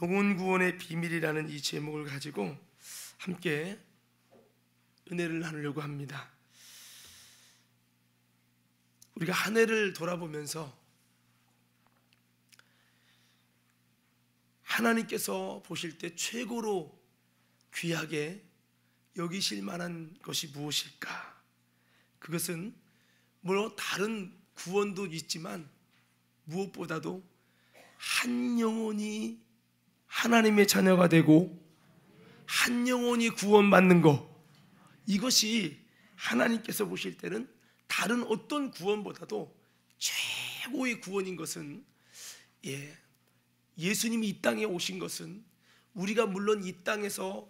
영혼 구원의 비밀이라는 이 제목을 가지고 함께 은혜를 나누려고 합니다. 우리가 한 해를 돌아보면서 하나님께서 보실 때 최고로 귀하게 여기실 만한 것이 무엇일까? 그것은 물론 다른 구원도 있지만 무엇보다도 한 영혼이 하나님의 자녀가 되고 한 영혼이 구원받는 것, 이것이 하나님께서 보실 때는 다른 어떤 구원보다도 최고의 구원인 것은, 예수님이 이 땅에 오신 것은 우리가 물론 이 땅에서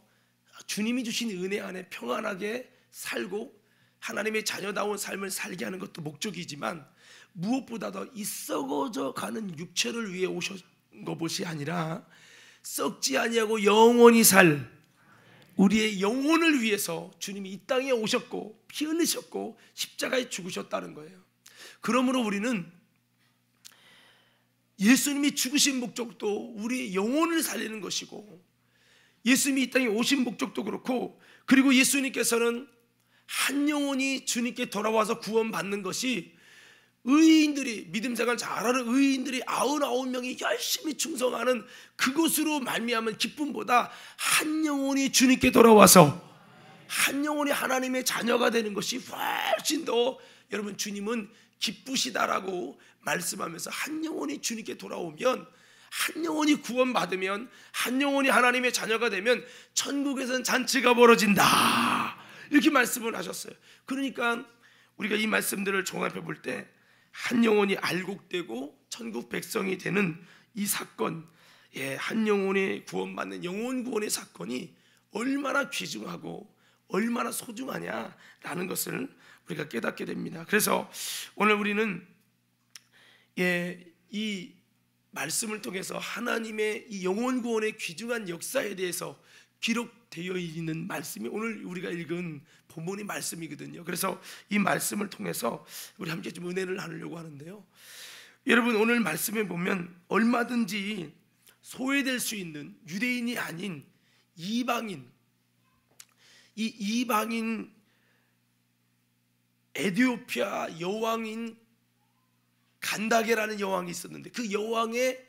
주님이 주신 은혜 안에 평안하게 살고 하나님의 자녀다운 삶을 살게 하는 것도 목적이지만, 무엇보다도 이 썩어져 가는 육체를 위해 오신 것이 아니라 썩지 아니하고 영원히 살 우리의 영혼을 위해서 주님이 이 땅에 오셨고 피 흘리셨고 십자가에 죽으셨다는 거예요. 그러므로 우리는 예수님이 죽으신 목적도 우리의 영혼을 살리는 것이고, 예수님이 이 땅에 오신 목적도 그렇고, 그리고 예수님께서는 한 영혼이 주님께 돌아와서 구원받는 것이 의인들이, 믿음 생활 잘하는 의인들이 99명이 열심히 충성하는 그것으로 말미암은 기쁨보다 한 영혼이 주님께 돌아와서 한 영혼이 하나님의 자녀가 되는 것이 훨씬 더, 여러분, 주님은 기쁘시다라고 말씀하면서 한 영혼이 주님께 돌아오면, 한 영혼이 구원받으면, 한 영혼이 하나님의 자녀가 되면 천국에서는 잔치가 벌어진다, 이렇게 말씀을 하셨어요. 그러니까 우리가 이 말씀들을 종합해 볼 때 한 영혼이 알곡되고 천국 백성이 되는 이 사건, 한 영혼이 구원받는 영혼 구원의 사건이 얼마나 귀중하고 얼마나 소중하냐라는 것을 우리가 깨닫게 됩니다. 그래서 오늘 우리는 이 말씀을 통해서 하나님의 이 영혼 구원의 귀중한 역사에 대해서 기록되어 있는 말씀이 오늘 우리가 읽은 본문의 말씀이거든요. 그래서 이 말씀을 통해서 우리 함께 좀 은혜를 나누려고 하는데요. 여러분, 오늘 말씀에 보면 얼마든지 소외될 수 있는 유대인이 아닌 이방인, 이 이방인 에디오피아 여왕인 간다게라는 여왕이 있었는데, 그 여왕의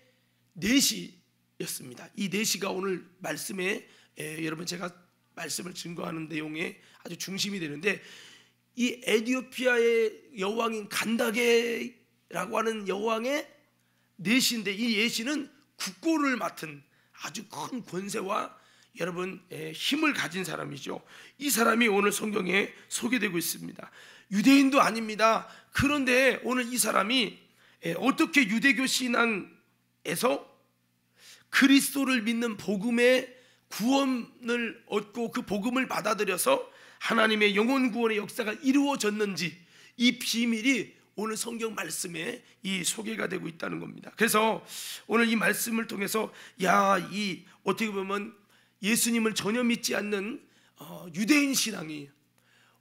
내시였습니다. 이 내시가 오늘 말씀에 여러분 제가 말씀을 증거하는 내용의 아주 중심이 되는데, 이 에디오피아의 여왕인 간다게라고 하는 여왕의 내시인데, 이 내시는 국고를 맡은 아주 큰 권세와 여러분 힘을 가진 사람이죠. 이 사람이 오늘 성경에 소개되고 있습니다. 유대인도 아닙니다. 그런데 오늘 이 사람이 어떻게 유대교 신앙에서 그리스도를 믿는 복음의 구원을 얻고 그 복음을 받아들여서 하나님의 영혼 구원의 역사가 이루어졌는지, 이 비밀이 오늘 성경 말씀에 이 소개가 되고 있다는 겁니다. 그래서 오늘 이 말씀을 통해서 이 어떻게 보면 예수님을 전혀 믿지 않는 유대인 신앙이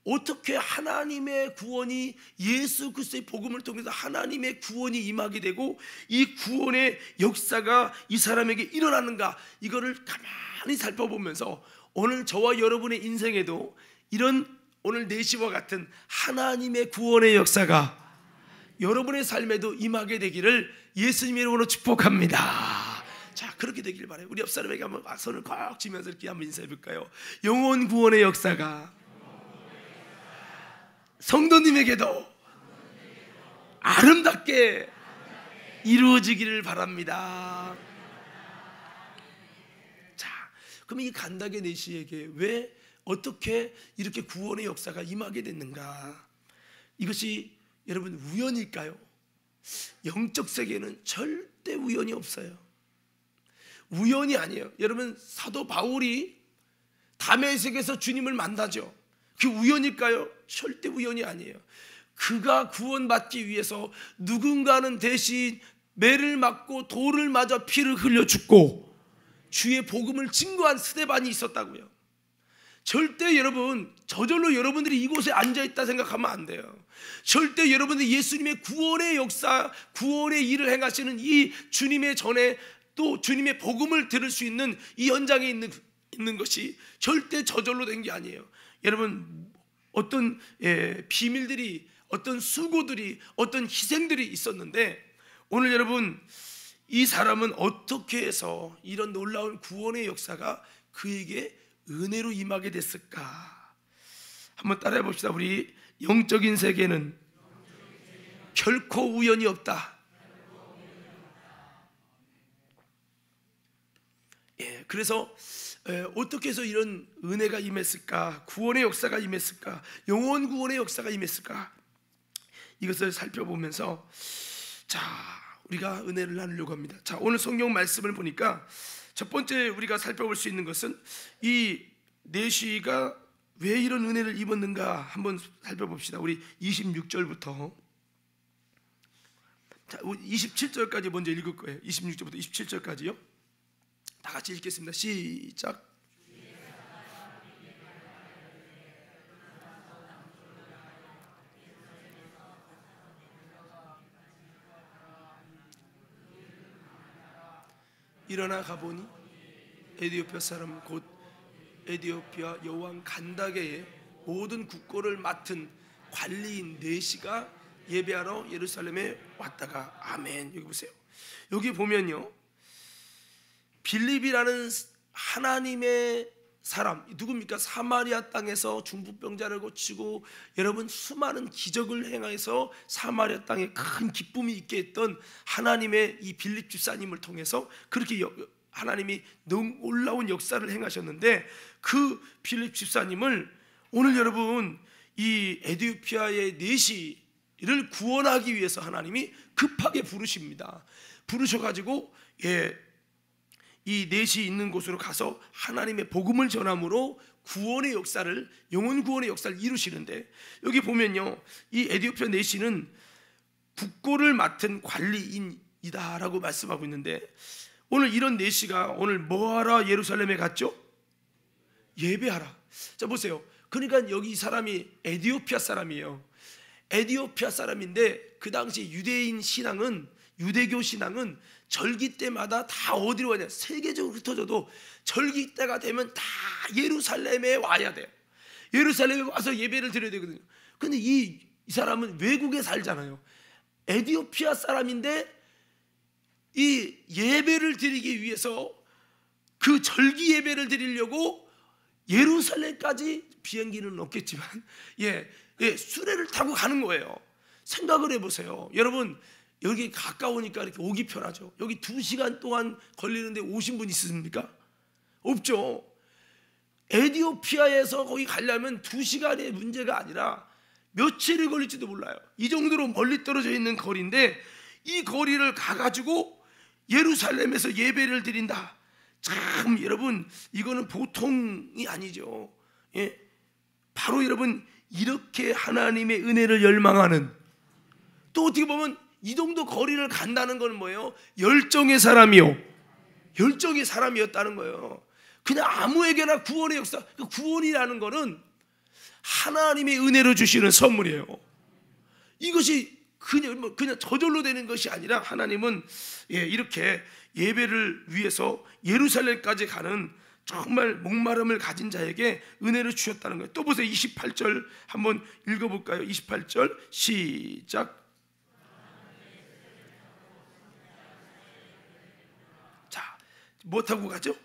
어떻게 하나님의 구원이, 예수 그리스도의 복음을 통해서 하나님의 구원이 임하게 되고 이 구원의 역사가 이 사람에게 일어나는가, 이거를 가만히 살펴보면서 오늘 저와 여러분의 인생에도 이런 오늘 내시와 같은 하나님의 구원의 역사가 여러분의 삶에도 임하게 되기를 예수님의 이름으로 축복합니다. 자, 그렇게 되길 바라요. 우리 옆 사람에게 한번 손을 꽉 쥐면서 이렇게 한번 인사해 볼까요? 영혼 구원의 역사가 성도님에게도 아름답게 이루어지기를 바랍니다. 자, 그럼 이 간다게 내시에게 왜 어떻게 이렇게 구원의 역사가 임하게 됐는가? 이것이 여러분 우연일까요? 영적 세계는 절대 우연이 없어요. 우연이 아니에요. 여러분, 사도 바울이 다메섹에서 주님을 만나죠. 그 우연일까요? 절대 우연이 아니에요. 그가 구원받기 위해서 누군가는 대신 매를 맞고 돌을 맞아 피를 흘려 죽고 주의 복음을 증거한 스데반이 있었다고요. 절대 여러분, 저절로 여러분들이 이곳에 앉아있다 생각하면 안 돼요. 절대 여러분들이 예수님의 구원의 역사, 구원의 일을 행하시는 이 주님의 전에 또 주님의 복음을 들을 수 있는 이 현장에 있는 것이 절대 저절로 된 게 아니에요. 여러분, 어떤 비밀들이, 어떤 수고들이, 어떤 희생들이 있었는데, 오늘 여러분, 이 사람은 어떻게 해서 이런 놀라운 구원의 역사가 그에게 은혜로 임하게 됐을까? 한번 따라해 봅시다. 우리 영적인 세계는 결코 우연이 없다. 그래서 어떻게 해서 이런 은혜가 임했을까? 구원의 역사가 임했을까? 영원 구원의 역사가 임했을까? 이것을 살펴보면서 자, 우리가 은혜를 나누려고 합니다. 자, 오늘 성경 말씀을 보니까 첫 번째 우리가 살펴볼 수 있는 것은 이 내시가 왜 이런 은혜를 입었는가 한번 살펴봅시다. 우리 26절부터 27절까지 먼저 읽을 거예요. 26절부터 27절까지요. 다 같이 읽겠습니다. 시작. 일어나 가보니 에디오피아 사람 곧 에디오피아 여왕 간다게의 모든 국고를 맡은 관리인 네시가 예배하러 예루살렘에 왔다가 아멘. 여기 보세요. 여기 보면요, 빌립이라는 하나님의 사람, 누굽니까? 사마리아 땅에서 중풍병자를 고치고 여러분 수많은 기적을 행해서 사마리아 땅에 큰 기쁨이 있게 했던 하나님의 이 빌립 집사님을 통해서 그렇게 하나님이 놀라운 역사를 행하셨는데, 그 빌립 집사님을 오늘 여러분 이 에디오피아의 내시를 구원하기 위해서 하나님이 급하게 부르십니다. 부르셔가지고 이 넷이 있는 곳으로 가서 하나님의 복음을 전함으로 구원의 역사를, 영혼 구원의 역사를 이루시는데, 여기 보면요, 이 에디오피아 넷이는 국고를 맡은 관리인이다라고 말씀하고 있는데, 오늘 이런 넷이가 오늘 뭐하러 예루살렘에 갔죠? 예배하라. 자, 보세요. 그러니까 여기 이 사람이 에디오피아 사람이에요. 에디오피아 사람인데 그 당시 유대인 신앙은, 유대교 신앙은 절기 때마다 다 어디로 가냐? 세계적으로 흩어져도 절기 때가 되면 다 예루살렘에 와야 돼요. 예루살렘에 와서 예배를 드려야 되거든요. 근데 이 사람은 외국에 살잖아요. 에디오피아 사람인데 이 예배를 드리기 위해서, 그 절기 예배를 드리려고 예루살렘까지, 비행기는 없겠지만 수레를 타고 가는 거예요. 생각을 해보세요. 여러분, 여기 가까우니까 이렇게 오기 편하죠. 여기 2시간 동안 걸리는데 오신 분 있습니까? 없죠. 에디오피아에서 거기 가려면 2시간의 문제가 아니라 며칠이 걸릴지도 몰라요. 이 정도로 멀리 떨어져 있는 거리인데 이 거리를 가가지고 예루살렘에서 예배를 드린다. 참 여러분, 이거는 보통이 아니죠. 바로 여러분, 이렇게 하나님의 은혜를 열망하는, 또 어떻게 보면 이 정도 거리를 간다는 건 뭐예요? 열정의 사람이요, 열정의 사람이었다는 거예요. 그냥 아무에게나 구원의 역사, 그 구원이라는 거는 하나님의 은혜로 주시는 선물이에요. 이것이 그냥 저절로 되는 것이 아니라 하나님은 이렇게 예배를 위해서 예루살렘까지 가는 정말 목마름을 가진 자에게 은혜를 주셨다는 거예요. 또 보세요. 28절 한번 읽어볼까요? 28절 시작. 자, 뭐 타고 가죠?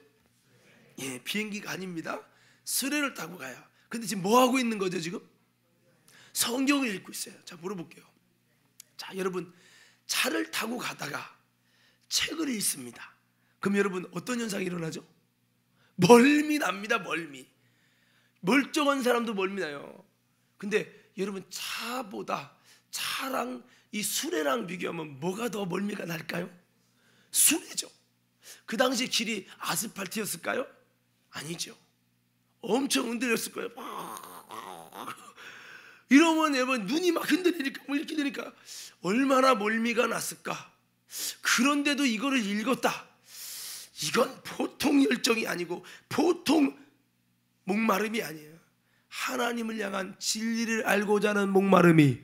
비행기가 아닙니다. 수레를 타고 가요. 근데 지금 뭐 하고 있는 거죠? 지금 성경을 읽고 있어요. 자, 물어볼게요. 자, 여러분, 차를 타고 가다가 책을 읽습니다. 그럼 여러분 어떤 현상이 일어나죠? 멀미 납니다. 멀미. 멀쩡한 사람도 멀미 나요. 근데 여러분, 차랑 이 수레랑 비교하면 뭐가 더 멀미가 날까요? 수레죠. 그 당시 길이 아스팔트였을까요? 아니죠. 엄청 흔들렸을 거예요. 이러면 여러분 눈이 막 흔들리니까, 뭐 이렇게 되니까 얼마나 멀미가 났을까. 그런데도 이거를 읽었다. 이건 보통 열정이 아니고 보통 목마름이 아니에요. 하나님을 향한 진리를 알고자 하는 목마름이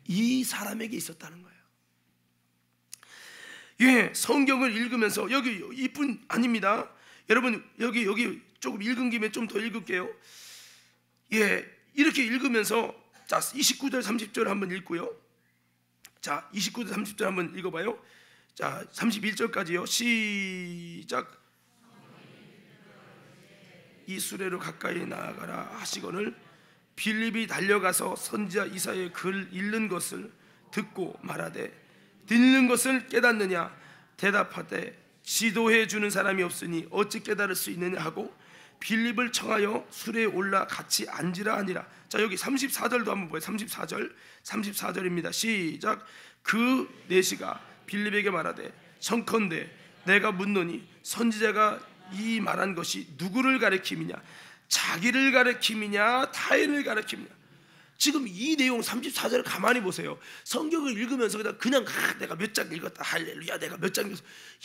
이 사람에게 있었다는 거예요. 예, 성경을 읽으면서 여기 이뿐 아닙니다. 여러분 여기 조금 읽은 김에 좀 더 읽을게요. 예, 이렇게 읽으면서 자 29절 30절 한번 읽고요. 자 29절 30절 한번 읽어봐요. 자 31절까지요. 시작. 이 수레로 가까이 나아가라 하시거늘 빌립이 달려가서 선지자 이사야의 글 읽는 것을 듣고 말하되 듣는 것을 깨닫느냐 대답하되 지도해 주는 사람이 없으니 어찌 깨달을 수 있느냐 하고 빌립을 청하여 수레에 올라 같이 앉으라 하니라. 자 여기 34절도 한번 보여요. 34절입니다. 시작. 그 내시가 빌립에게 말하되 청컨대 내가 묻노니 선지자가 이 말한 것이 누구를 가리킴이냐 자기를 가리킴이냐 타인을 가리킴이냐. 지금 이 내용 34절을 가만히 보세요. 성경을 읽으면서 그냥 내가 몇 장 읽었다 할렐루야 내가 몇 장 읽었어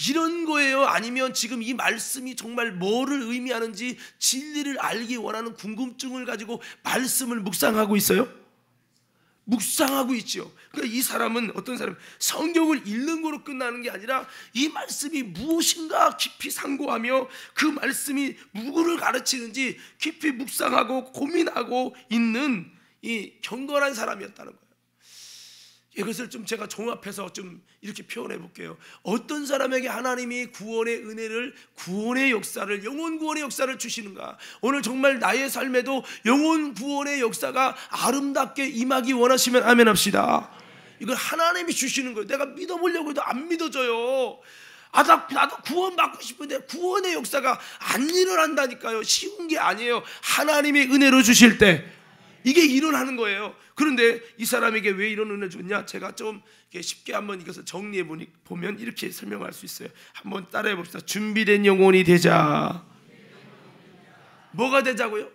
이런 거예요? 아니면 지금 이 말씀이 정말 뭐를 의미하는지 진리를 알기 원하는 궁금증을 가지고 말씀을 묵상하고 있어요? 묵상하고 있죠. 그러니까 이 사람은 어떤 사람 성경을 읽는 거로 끝나는 게 아니라 이 말씀이 무엇인가 깊이 상고하며 그 말씀이 누구를 가르치는지 깊이 묵상하고 고민하고 있는 이 경건한 사람이었다는 거예요. 이것을 좀 제가 종합해서 좀 이렇게 표현해 볼게요. 어떤 사람에게 하나님이 구원의 은혜를, 구원의 역사를, 영혼 구원의 역사를 주시는가? 오늘 정말 나의 삶에도 영혼 구원의 역사가 아름답게 임하기 원하시면 아멘 합시다. 이걸 하나님이 주시는 거예요. 내가 믿어보려고 해도 안 믿어져요. 나도 구원 받고 싶은데 구원의 역사가 안 일어난다니까요. 쉬운 게 아니에요. 하나님의 은혜로 주실 때 이게 일어나는 거예요. 그런데 이 사람에게 왜 이런 은혜 줬냐? 제가 좀 쉽게 한번 이것을 정리해 보면 이렇게 설명할 수 있어요. 한번 따라해 봅시다. 준비된 영혼이 되자. 뭐가 되자고요?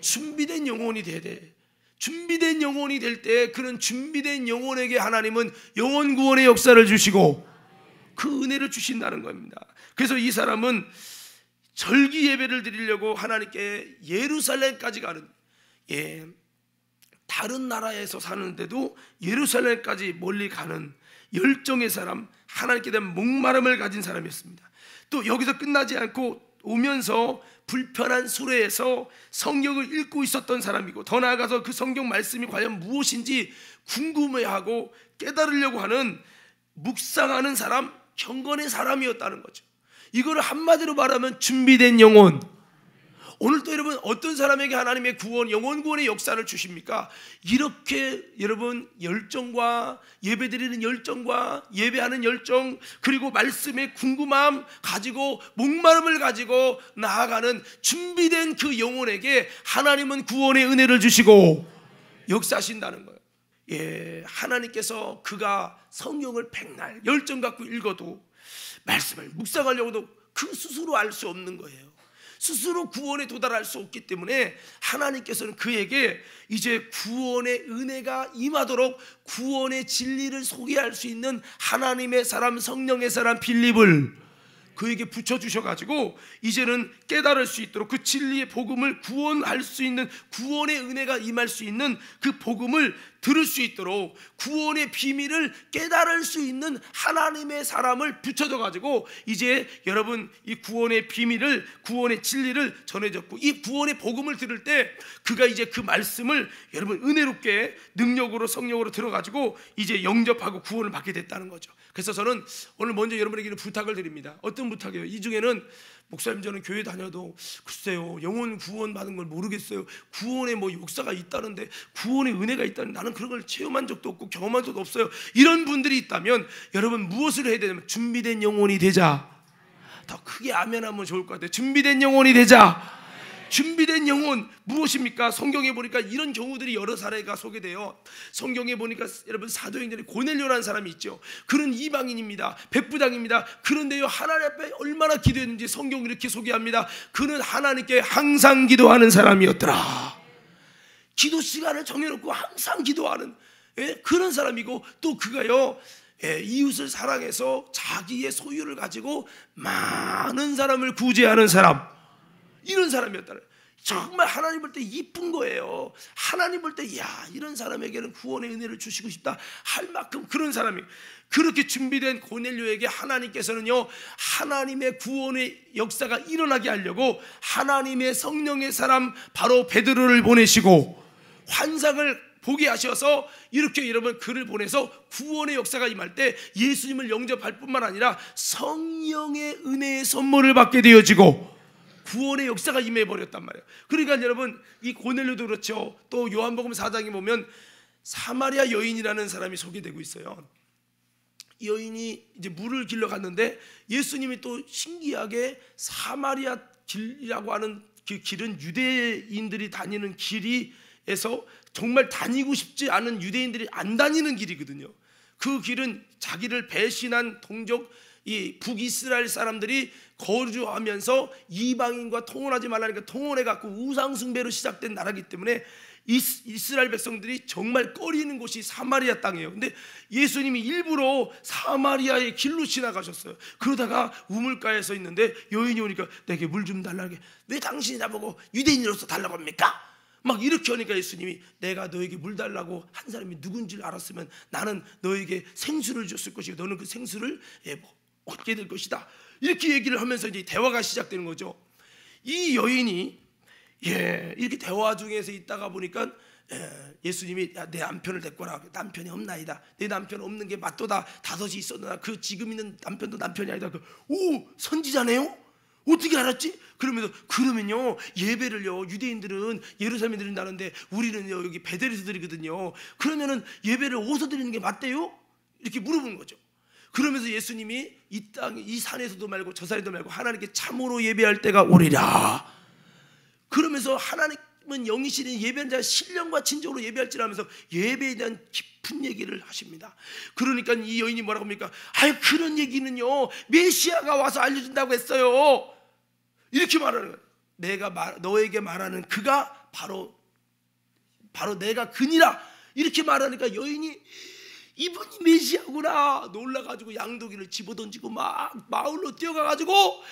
준비된 영혼이 돼야 돼. 준비된 영혼이 될 때 그런 준비된 영혼에게 하나님은 영혼 구원의 역사를 주시고 그 은혜를 주신다는 겁니다. 그래서 이 사람은 절기 예배를 드리려고 하나님께 예루살렘까지 가는, 다른 나라에서 사는데도 예루살렘까지 멀리 가는 열정의 사람, 하나님께 대한 목마름을 가진 사람이었습니다. 또 여기서 끝나지 않고 오면서 불편한 수레에서 성경을 읽고 있었던 사람이고, 더 나아가서 그 성경 말씀이 과연 무엇인지 궁금해하고 깨달으려고 하는 묵상하는 사람, 경건의 사람이었다는 거죠. 이거를 한마디로 말하면 준비된 영혼. 오늘 또 여러분 어떤 사람에게 하나님의 구원, 영혼 구원의 역사를 주십니까? 이렇게 여러분 열정과 예배드리는 열정과 예배하는 열정, 그리고 말씀의 궁금함 가지고 목마름을 가지고 나아가는 준비된 그 영혼에게 하나님은 구원의 은혜를 주시고 역사하신다는 거예요. 하나님께서 그가 성경을 백날 열정 갖고 읽어도 말씀을 묵상하려고도 그 스스로 알 수 없는 거예요. 스스로 구원에 도달할 수 없기 때문에 하나님께서는 그에게 이제 구원의 은혜가 임하도록 구원의 진리를 소개할 수 있는 하나님의 사람, 성령의 사람 빌립을 그에게 붙여주셔가지고 이제는 깨달을 수 있도록 그 진리의 복음을 구원할 수 있는, 구원의 은혜가 임할 수 있는 그 복음을 들을 수 있도록 구원의 비밀을 깨달을 수 있는 하나님의 사람을 붙여줘가지고 이제 여러분 이 구원의 비밀을, 구원의 진리를 전해줬고, 이 구원의 복음을 들을 때 그가 이제 그 말씀을 여러분 은혜롭게 능력으로 성령으로 들어가지고 이제 영접하고 구원을 받게 됐다는 거죠. 그래서 저는 오늘 먼저 여러분에게는 부탁을 드립니다. 어떤 부탁이에요? 이 중에는 목사님 저는 교회 다녀도 글쎄요 영혼 구원 받은 걸 모르겠어요. 구원의 뭐 역사가 있다는데, 구원의 은혜가 있다는데 나는 그런 걸 체험한 적도 없고 경험한 적도 없어요. 이런 분들이 있다면 여러분 무엇을 해야 되냐면 준비된 영혼이 되자. 더 크게 아멘 하면 좋을 것 같아요. 준비된 영혼이 되자. 준비된 영혼 무엇입니까? 성경에 보니까 이런 경우들이 여러 사례가 소개돼요. 성경에 보니까 여러분 사도행전에 고넬료라는 사람이 있죠. 그는 이방인입니다. 백부장입니다. 그런데요 하나님 앞에 얼마나 기도했는지 성경이 이렇게 소개합니다. 그는 하나님께 항상 기도하는 사람이었더라. 기도 시간을 정해놓고 항상 기도하는 그런 사람이고, 또 그가요 이웃을 사랑해서 자기의 소유를 가지고 많은 사람을 구제하는 사람, 이런 사람이었다. 정말 하나님 볼 때 이쁜 거예요. 하나님 볼 때 이런 사람에게는 구원의 은혜를 주시고 싶다 할 만큼 그런 사람이, 그렇게 준비된 고넬료에게 하나님께서는요, 하나님의 구원의 역사가 일어나게 하려고 하나님의 성령의 사람 바로 베드로를 보내시고 환상을 보게 하셔서 이렇게 여러분 그를 보내서 구원의 역사가 임할 때 예수님을 영접할 뿐만 아니라 성령의 은혜의 선물을 받게 되어지고 구원의 역사가 임해버렸단 말이에요. 그러니까 여러분 이 고넬료도 그렇죠. 또 요한복음 4장에 보면 사마리아 여인이라는 사람이 소개되고 있어요. 이 여인이 이제 물을 길러 갔는데 예수님이 또 신기하게 사마리아 길이라고 하는 그 길은 유대인들이 다니는 길이에서 정말 다니고 싶지 않은 유대인들이 안 다니는 길이거든요. 그 길은 자기를 배신한 동족 이 북이스라엘 사람들이 거주하면서 이방인과 통혼하지 말라니까 통혼해갖고 우상숭배로 시작된 나라이기 때문에 이스라엘 백성들이 정말 꺼리는 곳이 사마리아 땅이에요. 근데 예수님이 일부러 사마리아의 길로 지나가셨어요. 그러다가 우물가에 서 있는데 여인이 오니까 내게 물 좀 달라고. 왜 당신이 나보고 유대인으로서 달라고 합니까? 막 이렇게 하니까 예수님이 내가 너에게 물 달라고 한 사람이 누군지를 알았으면 나는 너에게 생수를 줬을 것이고 너는 그 생수를 얻게 될 것이다. 이렇게 얘기를 하면서 이제 대화가 시작되는 거죠. 이 여인이 이렇게 대화 중에서 있다가 보니까 예수님이 내 남편을 데리고 와라. 남편이 없나이다. 내 남편 없는 게 맞도다. 5이 있었나 그 지금 있는 남편도 남편이 아니다. 오, 선지자네요? 어떻게 알았지? 그러면요 예배를요 유대인들은 예루살렘에 드린다는데 우리는요 여기 베델에서 드리거든요. 그러면은 예배를 어디서 드리는 게 맞대요? 이렇게 물어보는 거죠. 그러면서 예수님이 이 땅, 이 산에서도 말고 저 산에도 말고 하나님께 참으로 예배할 때가 오리라. 그러면서 하나님은 영이시니 예배하는 자 신령과 진정으로 예배할지라 하면서 예배에 대한 깊은 얘기를 하십니다. 그러니까 이 여인이 뭐라고 합니까? 그런 얘기는요 메시아가 와서 알려준다고 했어요. 이렇게 말하는 거예요. 내가 너에게 말하는 그가 바로 내가 그니라. 이렇게 말하니까 여인이 이분이 메시아구나 놀라가지고 양도기를 집어던지고 막 마을로 뛰어가가지고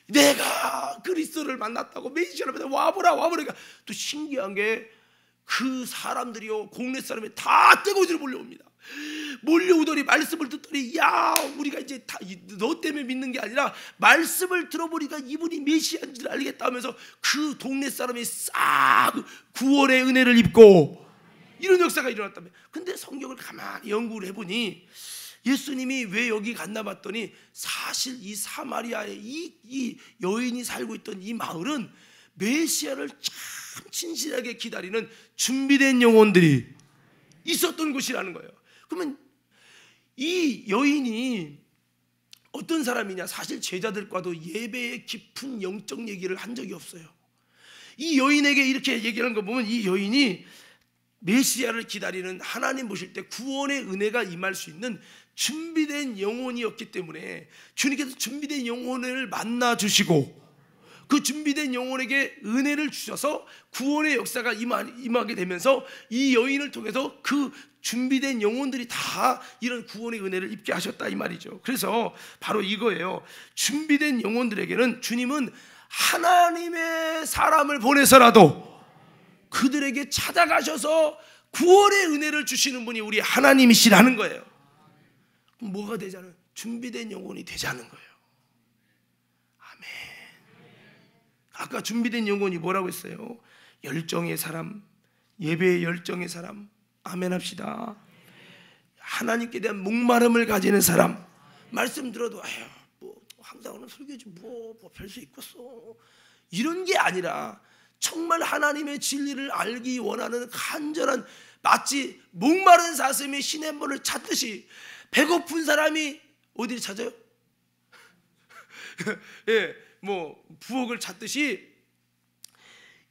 내가 그리스도를 만났다고 메시아를 만났다고 와보라. 그러니까 또 신기한 게 그 사람들이요 공네 사람이 다 떼거지로 몰려옵니다. 몰려오더니 말씀을 듣더니 우리가 이제 다 너 때문에 믿는 게 아니라 말씀을 들어보니까 이분이 메시아인 줄 알겠다 하면서 그 동네 사람이 싹 구원의 은혜를 입고 이런 역사가 일어났다며. 근데 성경을 가만히 연구를 해보니 예수님이 왜 여기 갔나 봤더니 사실 이 사마리아에 이 여인이 살고 있던 이 마을은 메시아를 참 진실하게 기다리는 준비된 영혼들이 있었던 곳이라는 거예요. 그러면 이 여인이 어떤 사람이냐? 사실 제자들과도 예배의 깊은 영적 얘기를 한 적이 없어요. 이 여인에게 이렇게 얘기하는 거 보면 이 여인이 메시아를 기다리는 하나님 보실 때 구원의 은혜가 임할 수 있는 준비된 영혼이었기 때문에 주님께서 준비된 영혼을 만나 주시고 그 준비된 영혼에게 은혜를 주셔서 구원의 역사가 임하게 되면서 이 여인을 통해서 그 준비된 영혼들이 다 이런 구원의 은혜를 입게 하셨다 이 말이죠. 그래서 바로 이거예요. 준비된 영혼들에게는 주님은 하나님의 사람을 보내서라도 그들에게 찾아가셔서 구원의 은혜를 주시는 분이 우리 하나님이시라는 거예요. 그럼 뭐가 되자는? 준비된 영혼이 되자는 거예요. 아멘. 아까 준비된 영혼이 뭐라고 했어요? 열정의 사람, 예배의 열정의 사람. 아멘 합시다. 하나님께 대한 목마름을 가지는 사람. 말씀 들어도 뭐 항상 오늘 설교지 뭐 별수 있겠어 이런 게 아니라 정말 하나님의 진리를 알기 원하는 간절한, 마치 목마른 사슴이 시냇물을 찾듯이 배고픈 사람이 어디를 찾아요? 뭐 부엌을 찾듯이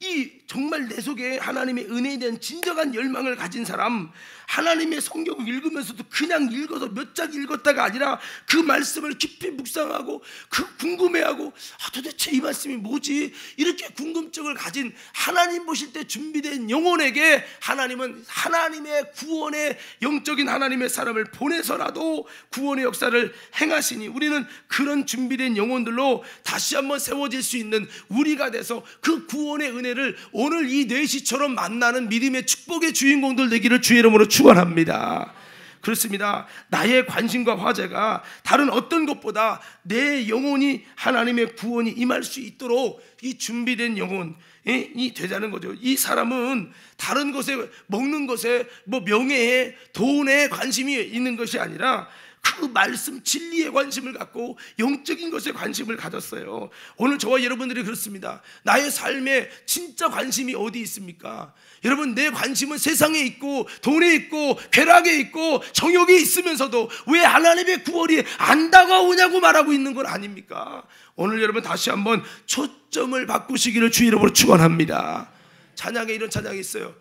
이 정말 내 속에 하나님의 은혜에 대한 진정한 열망을 가진 사람, 하나님의 성경을 읽으면서도 그냥 읽어서 몇 장 읽었다가 아니라 그 말씀을 깊이 묵상하고 그 궁금해하고 도대체 이 말씀이 뭐지? 이렇게 궁금증을 가진 하나님 보실 때 준비된 영혼에게 하나님은 하나님의 구원의 영적인 하나님의 사람을 보내서라도 구원의 역사를 행하시니 우리는 그런 준비된 영혼들로 다시 한번 세워질 수 있는 우리가 돼서 그 구원의 은혜 은혜를 오늘 이 4시처럼 만나는 믿음의 축복의 주인공들 되기를 주의 이름으로 축원합니다. 그렇습니다. 나의 관심과 화제가 다른 어떤 것보다 내 영혼이 하나님의 구원이 임할 수 있도록 이 준비된 영혼이 되자는 거죠. 이 사람은 다른 것에, 먹는 것에, 명예에, 돈에 관심이 있는 것이 아니라 그 말씀 진리에 관심을 갖고 영적인 것에 관심을 가졌어요. 오늘 저와 여러분들이 그렇습니다. 나의 삶에 진짜 관심이 어디 있습니까? 여러분, 내 관심은 세상에 있고 돈에 있고 쾌락에 있고 정욕에 있으면서도 왜 하나님의 구원이 안 다가오냐고 말하고 있는 건 아닙니까? 오늘 여러분 다시 한번 초점을 바꾸시기를 주의 이름으로 축원합니다. 찬양에 이런 찬양이 있어요.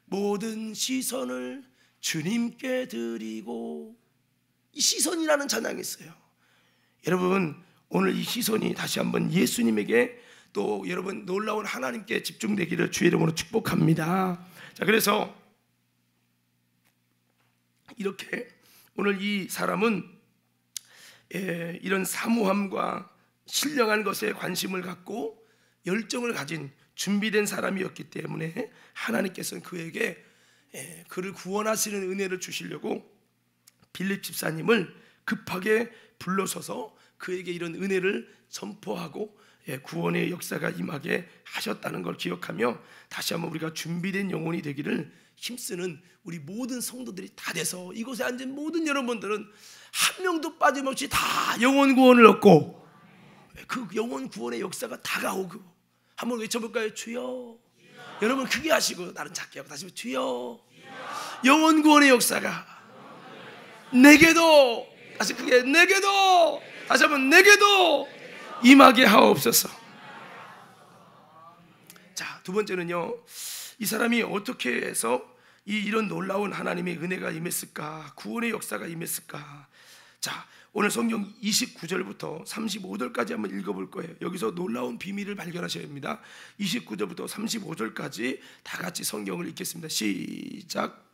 모든 시선을 주님께 드리고, 이 시선이라는 찬양이 있어요. 여러분, 오늘 이 시선이 다시 한번 예수님에게, 또 여러분 놀라운 하나님께 집중되기를 주의 이름으로 축복합니다. 자, 그래서 이렇게 오늘 이 사람은 이런 사모함과 신령한 것에 관심을 갖고 열정을 가진 준비된 사람이었기 때문에 하나님께서는 그에게 그를 구원하시는 은혜를 주시려고 빌립 집사님을 급하게 불러서서 그에게 이런 은혜를 선포하고 구원의 역사가 임하게 하셨다는 걸 기억하며 다시 한번 우리가 준비된 영혼이 되기를 힘쓰는 우리 모든 성도들이 다 돼서 이곳에 앉은 모든 여러분들은 한 명도 빠짐없이 다 영혼 구원을 얻고 그 영혼 구원의 역사가 다가오고, 한번 외쳐볼까요? 주여. 여러분 크게 하시고 나는 작게 하고 다시 한번 주여. 영혼 구원의 역사가 내게도, 다시 크게 내게도, 다시 한번 내게도 임하게 하옵소서. 자, 두 번째는요, 이 사람이 어떻게 해서 이런 놀라운 하나님의 은혜가 임했을까, 구원의 역사가 임했을까. 자, 오늘 성경 29절부터 35절까지 한번 읽어볼 거예요. 여기서 놀라운 비밀을 발견하셔야 합니다. 29절부터 35절까지 다 같이 성경을 읽겠습니다. 시작.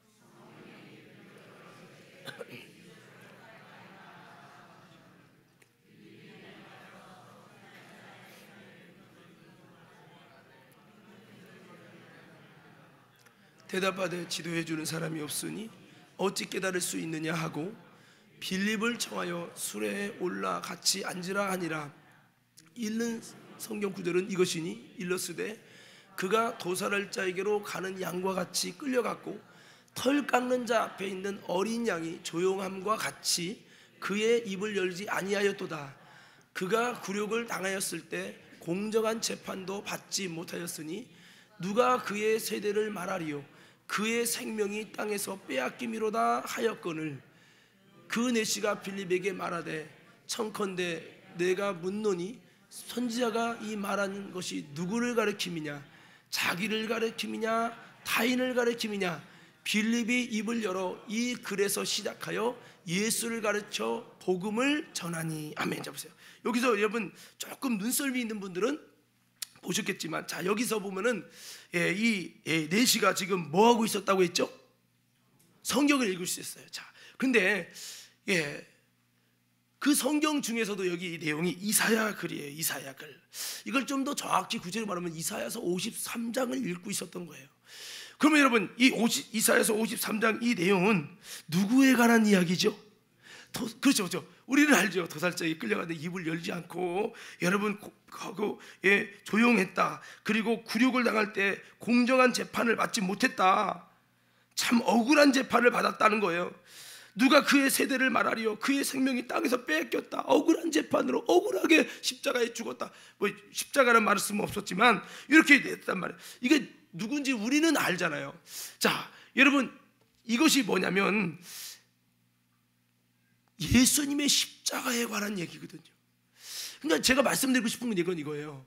대답하되 지도해 주는 사람이 없으니 어찌 깨달을 수 있느냐 하고 빌립을 청하여 수레에 올라 같이 앉으라 하니라. 읽는 성경 구절은 이것이니 일러스되 그가 도살할 자에게로 가는 양과 같이 끌려갔고 털 깎는 자 앞에 있는 어린 양이 조용함과 같이 그의 입을 열지 아니하였도다. 그가 굴욕을 당하였을 때 공정한 재판도 받지 못하였으니 누가 그의 세대를 말하리요. 그의 생명이 땅에서 빼앗김이로다 하였거늘. 그 내시가 빌립에게 말하되 청컨대 내가 묻노니 선지자가 이 말하는 것이 누구를 가리킴이냐, 자기를 가리킴이냐, 타인을 가리킴이냐. 빌립이 입을 열어 이 글에서 시작하여 예수를 가르쳐 복음을 전하니. 아멘. 잡으세요. 여기서 여러분 조금 눈썰미 있는 분들은 보셨겠지만, 자, 여기서 보면은 이 내시가 지금 뭐 하고 있었다고 했죠? 성경을 읽을 수 있어요. 자, 근데 그 성경 중에서도 여기 이 내용이 이사야 글이에요. 이사야 글. 이걸 좀 더 정확히 구절로 말하면 이사야서 53장을 읽고 있었던 거예요. 그러면 여러분 이 이사야서 53장 이 내용은 누구에 관한 이야기죠? 그렇죠, 그렇죠. 우리는 알죠. 도살자에게 끌려가는데 입을 열지 않고 여러분 조용했다. 그리고 굴욕을 당할 때 공정한 재판을 받지 못했다. 참 억울한 재판을 받았다는 거예요. 누가 그의 세대를 말하리요. 그의 생명이 땅에서 뺏겼다. 억울한 재판으로 억울하게 십자가에 죽었다. 뭐 십자가라는 말을 쓰면 없었지만 이렇게 됐단 말이에요. 이게 누군지 우리는 알잖아요. 자, 여러분 이것이 뭐냐면 예수님의 십자가에 관한 얘기거든요. 그러니까 제가 말씀드리고 싶은 건 이거예요.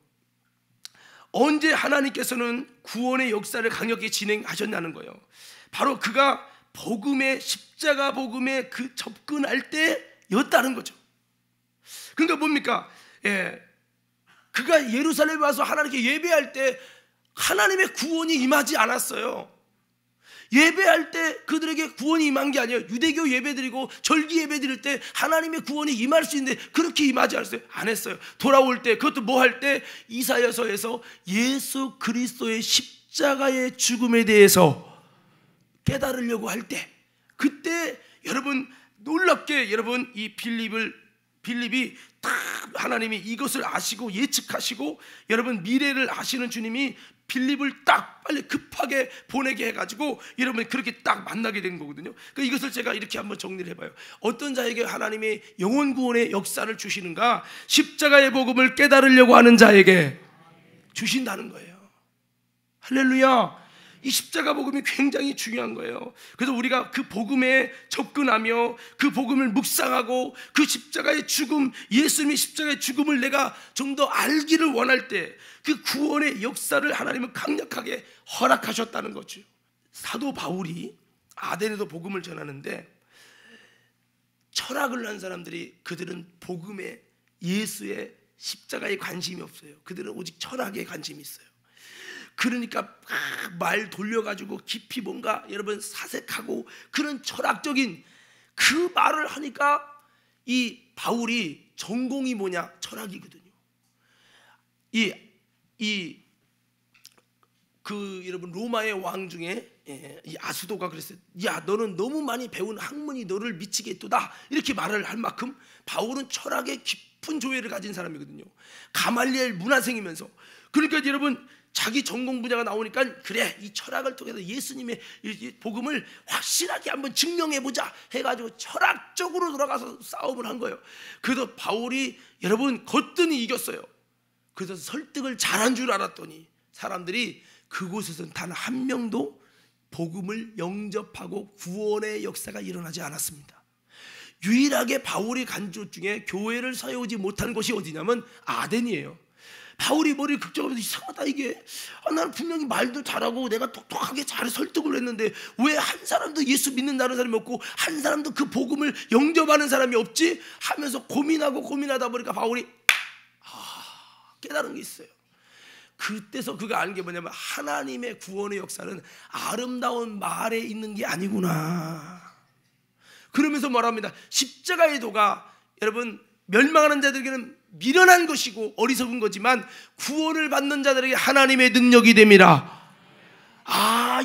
언제 하나님께서는 구원의 역사를 강력히 진행하셨냐는 거예요. 바로 그가 복음의 십자가 복음에 그 접근할 때였다는 거죠. 그러니까 뭡니까? 그가 예루살렘에 와서 하나님께 예배할 때 하나님의 구원이 임하지 않았어요. 예배할 때 그들에게 구원이 임한 게 아니에요. 유대교 예배드리고 절기 예배드릴 때 하나님의 구원이 임할 수 있는데 그렇게 임하지 않았어요. 안 했어요. 돌아올 때, 그것도 뭐 할 때? 이사야서에서 예수 그리스도의 십자가의 죽음에 대해서 깨달으려고 할 때, 그때 여러분 놀랍게 여러분 이 빌립이 다 하나님이 이것을 아시고 예측하시고 여러분 미래를 아시는 주님이 빌립을 딱 빨리 급하게 보내게 해가지고 여러분 그렇게 딱 만나게 된 거거든요. 그러니까 이것을 제가 이렇게 한번 정리를 해봐요. 어떤 자에게 하나님의 영혼 구원의 역사를 주시는가? 십자가의 복음을 깨달으려고 하는 자에게 주신다는 거예요. 할렐루야. 이 십자가 복음이 굉장히 중요한 거예요. 그래서 우리가 그 복음에 접근하며 그 복음을 묵상하고 그 십자가의 죽음, 예수님의 십자가의 죽음을 내가 좀 더 알기를 원할 때 그 구원의 역사를 하나님은 강력하게 허락하셨다는 거죠. 사도 바울이 아덴에도 복음을 전하는데 철학을 한 사람들이 그들은 복음에 예수의 십자가에 관심이 없어요. 그들은 오직 철학에 관심이 있어요. 그러니까 말 돌려가지고 깊이 뭔가 여러분 사색하고 그런 철학적인 그 말을 하니까 이 바울이 전공이 뭐냐? 철학이거든요. 여러분 로마의 왕 중에 이 아수도가 그랬어요. 야, 너는 너무 많이 배운 학문이 너를 미치게 했도다. 이렇게 말을 할 만큼 바울은 철학의 깊은 조예를 가진 사람이거든요. 가말리엘 문화생이면서. 그러니까 여러분 자기 전공 분야가 나오니까 그래, 이 철학을 통해서 예수님의 복음을 확실하게 한번 증명해보자 해가지고 철학적으로 돌아가서 싸움을 한 거예요. 그래서 바울이 여러분 거뜬히 이겼어요. 그래서 설득을 잘한 줄 알았더니 사람들이 그곳에서는 단 한 명도 복음을 영접하고 구원의 역사가 일어나지 않았습니다. 유일하게 바울이 간 곳 중에 교회를 세우지 못한 곳이 어디냐면 아덴이에요. 바울이 머리를 극적하면서 이상하다 이게, 나는 분명히 말도 잘하고 내가 똑똑하게 잘 설득을 했는데 왜 한 사람도 예수 믿는다는 사람이 없고 한 사람도 그 복음을 영접하는 사람이 없지 하면서 고민하다 보니까 바울이 깨달은 게 있어요. 그때서 그가 아는 게 뭐냐면 하나님의 구원의 역사는 아름다운 말에 있는 게 아니구나. 그러면서 말합니다. 십자가의 도가 여러분 멸망하는 자들에게는 미련한 것이고 어리석은 거지만 구원을 받는 자들에게 하나님의 능력이 됨이라.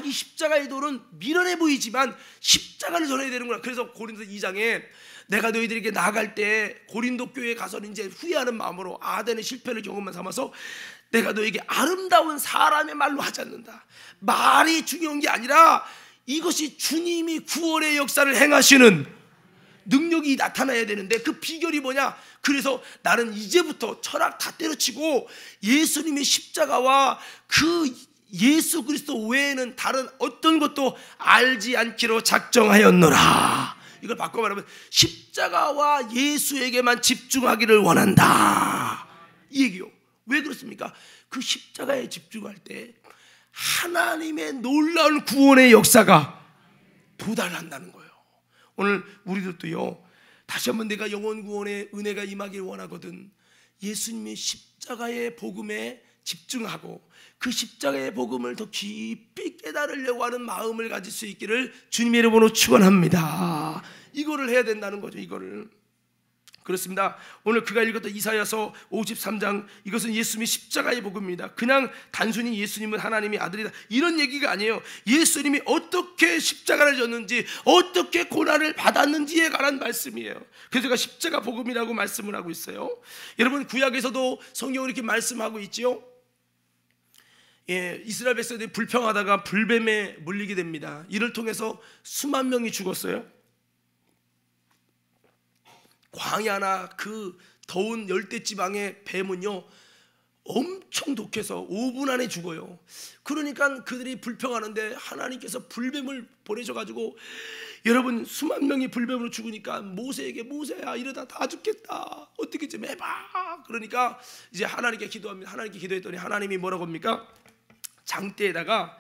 이 십자가의 도는 미련해 보이지만 십자가를 전해야 되는구나. 그래서 고린도 2장에 내가 너희들에게 나아갈 때 고린도 교회에 가서는 이제 후회하는 마음으로 아덴의 실패를 경험만 삼아서 내가 너에게 아름다운 사람의 말로 하지 않는다. 말이 중요한 게 아니라 이것이 주님이 구원의 역사를 행하시는 능력이 나타나야 되는데 그 비결이 뭐냐? 그래서 나는 이제부터 철학 다 때려치고 예수님의 십자가와 그 예수 그리스도 외에는 다른 어떤 것도 알지 않기로 작정하였노라. 이걸 바꿔 말하면 십자가와 예수에게만 집중하기를 원한다, 이 얘기요. 왜 그렇습니까? 그 십자가에 집중할 때 하나님의 놀라운 구원의 역사가 도달한다는 거예요. 오늘 우리들도요, 다시 한번 내가 영혼 구원의 은혜가 임하길 원하거든 예수님의 십자가의 복음에 집중하고 그 십자가의 복음을 더 깊이 깨달으려고 하는 마음을 가질 수 있기를 주님의 이름으로 축원합니다. 이거를 해야 된다는 거죠. 이거를. 그렇습니다. 오늘 그가 읽었던 이사야서 53장, 이것은 예수님의 십자가의 복음입니다. 그냥 단순히 예수님은 하나님의 아들이다 이런 얘기가 아니에요. 예수님이 어떻게 십자가를 졌는지, 어떻게 고난을 받았는지에 관한 말씀이에요. 그래서 제가 십자가 복음이라고 말씀을 하고 있어요. 여러분 구약에서도 성경을 이렇게 말씀하고 있지요. 이스라엘 백성들이 불평하다가 불뱀에 물리게 됩니다. 이를 통해서 수만 명이 죽었어요. 광야나 그 더운 열대지방의 뱀은요 엄청 독해서 5분 안에 죽어요. 그러니까 그들이 불평하는데 하나님께서 불뱀을 보내셔가지고 여러분 수만 명이 불뱀으로 죽으니까 모세에게 모세야 이러다 다 죽겠다 어떻게 좀 해봐. 그러니까 이제 하나님께 기도합니다. 하나님께 기도했더니 하나님이 뭐라고 합니까? 장대에다가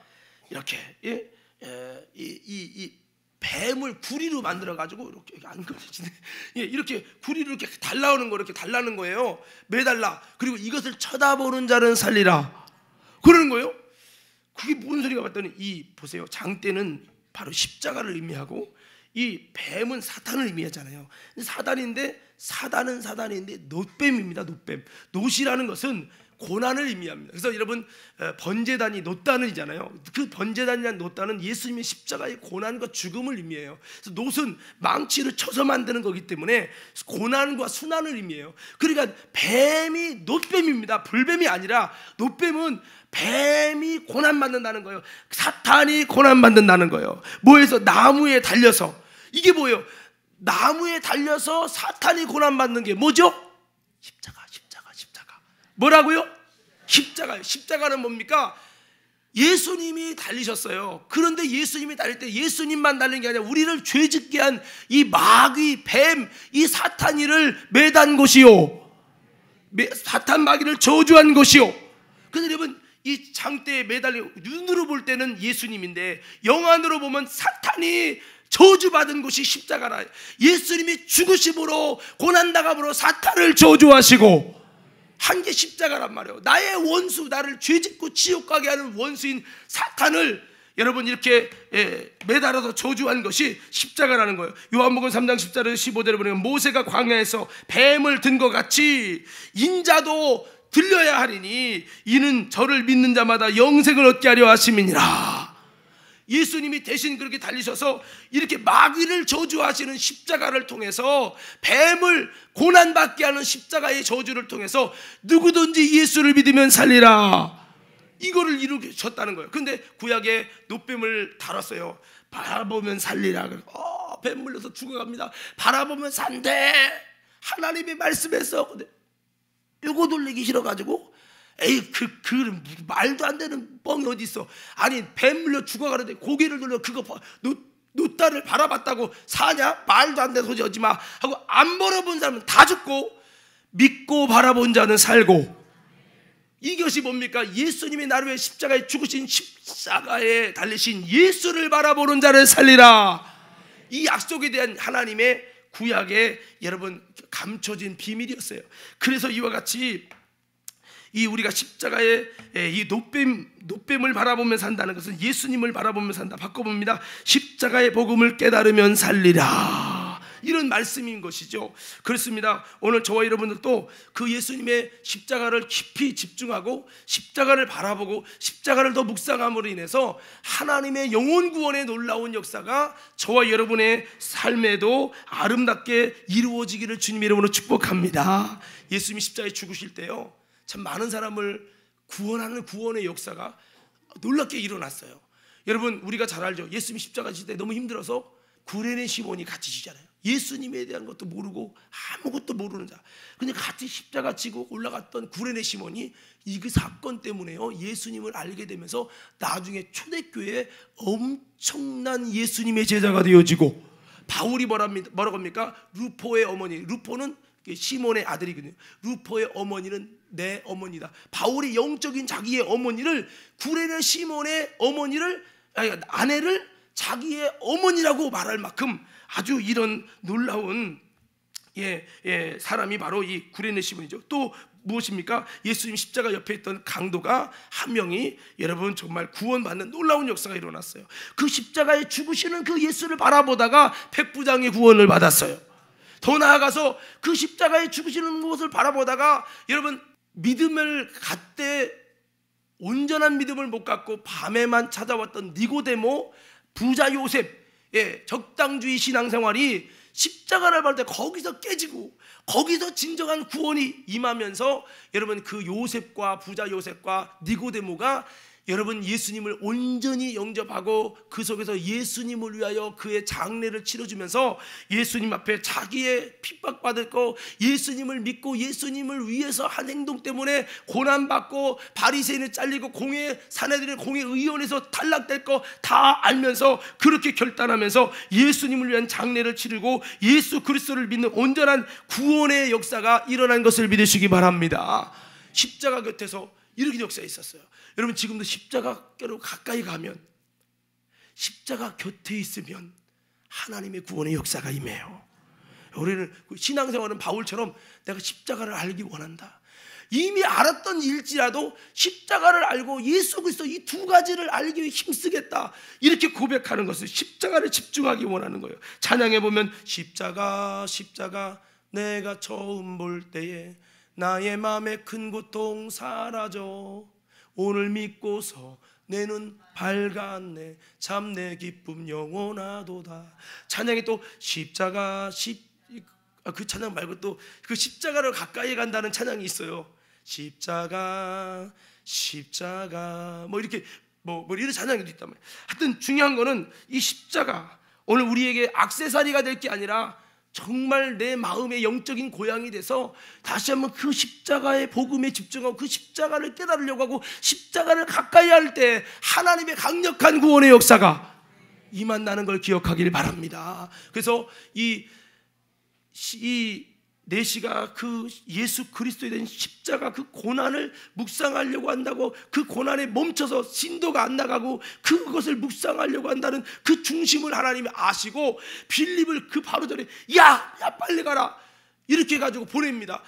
이렇게 이 뱀을 구리로 만들어 가지고 이렇게 안 그려지네. 이렇게 구리로 이렇게 달라오는 거, 이렇게 달라는 거예요. 매달라. 그리고 이것을 쳐다보는 자는 살리라. 그러는 거예요. 그게 무슨 소리가 봤더니 보세요. 장대는 바로 십자가를 의미하고 이 뱀은 사탄을 의미하잖아요. 사단인데 사단은 사단인데 놋뱀입니다. 놋뱀. 놋이라는 것은 고난을 의미합니다. 그래서 여러분 번제단이 놋단이잖아요. 그 번제단이란 놋단은 예수님의 십자가의 고난과 죽음을 의미해요. 그래서 놋은 망치를 쳐서 만드는 거기 때문에 고난과 순환을 의미해요. 그러니까 뱀이 놋뱀입니다. 불뱀이 아니라 놋뱀은 뱀이 고난받는다는 거예요. 사탄이 고난받는다는 거예요. 뭐해서? 나무에 달려서. 이게 뭐예요? 나무에 달려서 사탄이 고난받는 게 뭐죠? 십자가. 뭐라고요? 십자가요. 십자가는 뭡니까? 예수님이 달리셨어요. 그런데 예수님이 달릴 때 예수님만 달린 게 아니라 우리를 죄짓게 한 이 마귀, 뱀, 이 사탄이를 매단 것이요, 사탄 마귀를 저주한 것이요. 그래서 여러분 이 장대에 매달려 눈으로 볼 때는 예수님인데 영안으로 보면 사탄이 저주받은 것이 십자가라. 예수님이 죽으심으로 고난당함으로 사탄을 저주하시고 한 게 십자가란 말이에요. 나의 원수, 나를 죄짓고 지옥 가게 하는 원수인 사탄을 여러분 이렇게 매달아서 저주한 것이 십자가라는 거예요. 요한복음 3장 10절에서 15절에 보면 모세가 광야에서 뱀을 든 것 같이 인자도 들려야 하리니 이는 저를 믿는 자마다 영생을 얻게 하려 하심이니라. 예수님이 대신 그렇게 달리셔서 이렇게 마귀를 저주하시는 십자가를 통해서, 뱀을 고난받게 하는 십자가의 저주를 통해서 누구든지 예수를 믿으면 살리라, 이거를 이루셨다는 거예요. 근데 구약에 놋뱀을 달았어요. 바라보면 살리라. 뱀 물려서 죽어갑니다. 바라보면 산대. 하나님이 말씀했어. 근데 이거 돌리기 싫어가지고 에이 그 말도 안 되는 뻥이 어디 있어. 아니 뱀 물려 죽어가는데 고개를 돌려 그거 놋단을 바라봤다고 사냐? 말도 안 되는 소리 하지 마 하고 안 바라본 사람은 다 죽고 믿고 바라본 자는 살고. 이것이 뭡니까? 예수님이 나를 위해 십자가에 죽으신, 십자가에 달리신 예수를 바라보는 자를 살리라. 이 약속에 대한 하나님의 구약에 여러분 감춰진 비밀이었어요. 그래서 이와 같이 이 우리가 십자가의 이 놋뱀을 바라보며 산다는 것은 예수님을 바라보며 산다. 바꿔봅니다. 십자가의 복음을 깨달으면 살리라, 이런 말씀인 것이죠. 그렇습니다. 오늘 저와 여러분들도 그 예수님의 십자가를 깊이 집중하고 십자가를 바라보고 십자가를 더 묵상함으로 인해서 하나님의 영혼 구원의 놀라운 역사가 저와 여러분의 삶에도 아름답게 이루어지기를 주님의 이름으로 축복합니다. 예수님이 십자가에 죽으실 때요, 참 많은 사람을 구원하는 구원의 역사가 놀랍게 일어났어요. 여러분 우리가 잘 알죠. 예수님이 십자가 지실 때 너무 힘들어서 구레네 시몬이 같이 지잖아요. 예수님에 대한 것도 모르고 아무것도 모르는 자. 근데 같이 십자가 지고 올라갔던 구레네 시몬이 이 그 사건 때문에요, 예수님을 알게 되면서 나중에 초대교회에 엄청난 예수님의 제자가 되어지고, 바울이 뭐라고 합니까? 루포의 어머니, 루포는 시몬의 아들이거든요. 루포의 어머니는 내 어머니다. 바울이 영적인 자기의 어머니를, 구레네 시몬의 어머니를, 아내를 자기의 어머니라고 말할 만큼 아주 이런 놀라운 사람이 바로 이 구레네 시몬이죠. 또 무엇입니까? 예수님 십자가 옆에 있던 강도가 한 명이 여러분 정말 구원받는 놀라운 역사가 일어났어요. 그 십자가에 죽으시는 그 예수를 바라보다가 백부장의 구원을 받았어요. 더 나아가서 그 십자가에 죽으시는 것을 바라보다가 여러분 믿음을 갖되 온전한 믿음을 못 갖고 밤에만 찾아왔던 니고데모, 부자 요셉, 적당주의 신앙생활이 십자가를 볼 때 거기서 깨지고 거기서 진정한 구원이 임하면서 여러분 그 요셉과 부자 요셉과 니고데모가 여러분 예수님을 온전히 영접하고 그 속에서 예수님을 위하여 그의 장례를 치러주면서 예수님 앞에 자기의 핍박받을 거, 예수님을 믿고 예수님을 위해서 한 행동 때문에 고난받고 바리새인을 잘리고 사내들의 공회의원에서 탈락될 거 다 알면서 그렇게 결단하면서 예수님을 위한 장례를 치르고 예수 그리스도를 믿는 온전한 구원의 역사가 일어난 것을 믿으시기 바랍니다. 십자가 곁에서 이렇게 역사가 있었어요. 여러분 지금도 십자가로 가까이 가면, 십자가 곁에 있으면 하나님의 구원의 역사가 임해요. 우리는 신앙생활은 바울처럼 내가 십자가를 알기 원한다. 이미 알았던 일지라도 십자가를 알고 예수 그리스도 이 두 가지를 알기 위해 힘쓰겠다, 이렇게 고백하는 것을 십자가를 집중하기 원하는 거예요. 찬양에 보면 십자가 십자가 내가 처음 볼 때에 나의 마음의 큰 고통 사라져 오늘 믿고서 내 눈 밝았네 참 내 기쁨 영원하도다. 찬양에 또 십자가 그 찬양 말고 또 그 십자가를 가까이 간다는 찬양이 있어요. 십자가 십자가 뭐 이렇게 뭐 이런 찬양이 있단 말이에요. 하여튼 중요한 거는 이 십자가 오늘 우리에게 액세서리가 될 게 아니라 정말 내 마음의 영적인 고향이 돼서 다시 한번 그 십자가의 복음에 집중하고 그 십자가를 깨달으려고 하고 십자가를 가까이 할 때 하나님의 강력한 구원의 역사가 임한다는 걸 기억하길 바랍니다. 그래서 이 4시가 그 예수 그리스도에 대한 십자가 그 고난을 묵상하려고 한다고, 그 고난에 멈춰서 신도가 안 나가고 그것을 묵상하려고 한다는 그 중심을 하나님이 아시고 빌립을 그 바로 전에 야 빨리 가라 이렇게 가지고 보냅니다.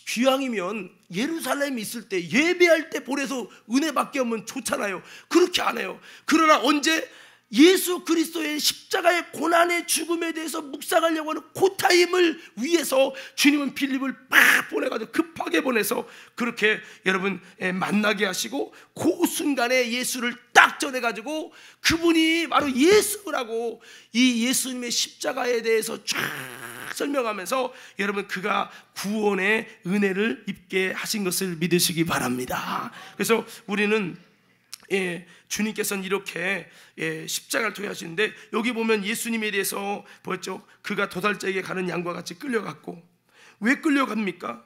귀왕이면 예루살렘에 있을 때 예배할 때 보내서 은혜 받게 하면 좋잖아요. 그렇게 안 해요. 그러나 언제 예수 그리스도의 십자가의 고난의 죽음에 대해서 묵상하려고 하는 그 타임을 위해서 주님은 빌립을 팍 보내가지고 급하게 보내서 그렇게 여러분 만나게 하시고 그 순간에 예수를 딱 전해가지고 그분이 바로 예수라고 이 예수님의 십자가에 대해서 쫙 설명하면서 여러분 그가 구원의 은혜를 입게 하신 것을 믿으시기 바랍니다. 그래서 우리는 주님께서는 이렇게 십자가를 통해 하시는데, 여기 보면 예수님에 대해서 보였죠. 그가 도살자에게 가는 양과 같이 끌려갔고, 왜 끌려갑니까?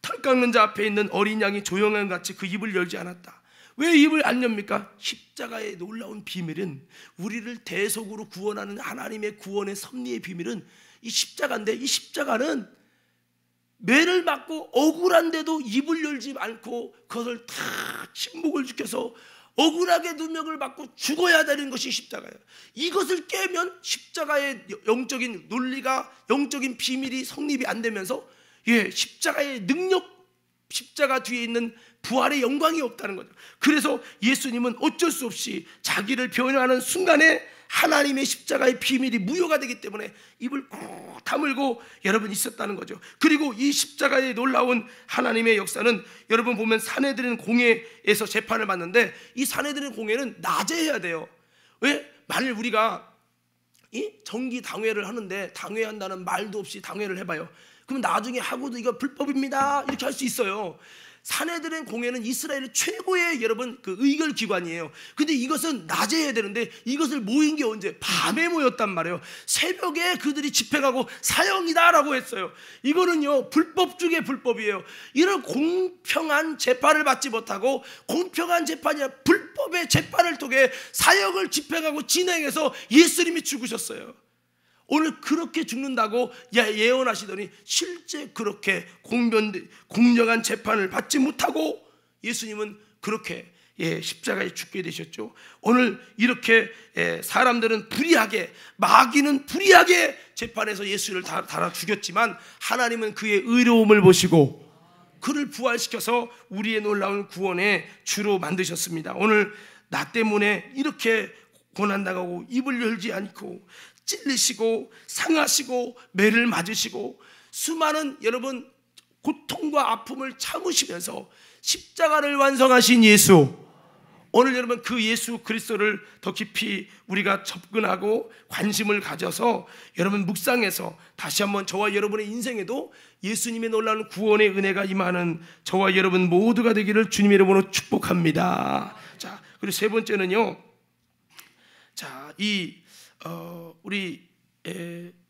털 깎는 자 앞에 있는 어린 양이 조용한 같이 그 입을 열지 않았다. 왜 입을 안 엽니까? 십자가의 놀라운 비밀은, 우리를 대속으로 구원하는 하나님의 구원의 섭리의 비밀은 이 십자가인데, 이 십자가는 매를 맞고 억울한데도 입을 열지 않고 그것을 다 침묵을 지켜서 억울하게 누명을 받고 죽어야 되는 것이 십자가예요. 이것을 깨면 십자가의 영적인 논리가, 영적인 비밀이 성립이 안 되면서 십자가의 능력, 십자가 뒤에 있는 부활의 영광이 없다는 거죠. 그래서 예수님은 어쩔 수 없이 자기를 변화하는 순간에 하나님의 십자가의 비밀이 무효가 되기 때문에 입을 꾹 다물고 여러분 있었다는 거죠. 그리고 이 십자가의 놀라운 하나님의 역사는 여러분 보면 산헤드린 공회에서 재판을 받는데, 이 산헤드린 공회는 낮에 해야 돼요. 왜? 만일 우리가 이 정기 당회를 하는데 당회한다는 말도 없이 당회를 해봐요. 그럼 나중에 하고도 이거 불법입니다 이렇게 할 수 있어요. 산헤드린 공회는 이스라엘의 최고의 여러분 그 의결 기관이에요. 근데 이것은 낮에 해야 되는데 이것을 모인 게 언제? 밤에 모였단 말이에요. 새벽에 그들이 집행하고 사형이다라고 했어요. 이거는요 불법 중에 불법이에요. 이런 공평한 재판을 받지 못하고, 공평한 재판이 아니라 불법의 재판을 통해 사형을 집행하고 진행해서 예수님이 죽으셨어요. 오늘 그렇게 죽는다고 예언하시더니 실제 그렇게 공정한 재판을 받지 못하고 예수님은 그렇게 십자가에 죽게 되셨죠. 오늘 이렇게 사람들은 불의하게, 마귀는 불의하게 재판에서 예수를 달아 죽였지만 하나님은 그의 의로움을 보시고 그를 부활시켜서 우리의 놀라운 구원의 주로 만드셨습니다. 오늘 나 때문에 이렇게 고난당하고 입을 열지 않고 찔리시고 상하시고 매를 맞으시고 수많은 여러분 고통과 아픔을 참으시면서 십자가를 완성하신 예수, 오늘 여러분 그 예수 그리스도를 더 깊이 우리가 접근하고 관심을 가져서 여러분 묵상해서 다시 한번 저와 여러분의 인생에도 예수님의 놀라운 구원의 은혜가 임하는 저와 여러분 모두가 되기를 주님의 이름으로 축복합니다. 자, 그리고 세 번째는요, 자, 우리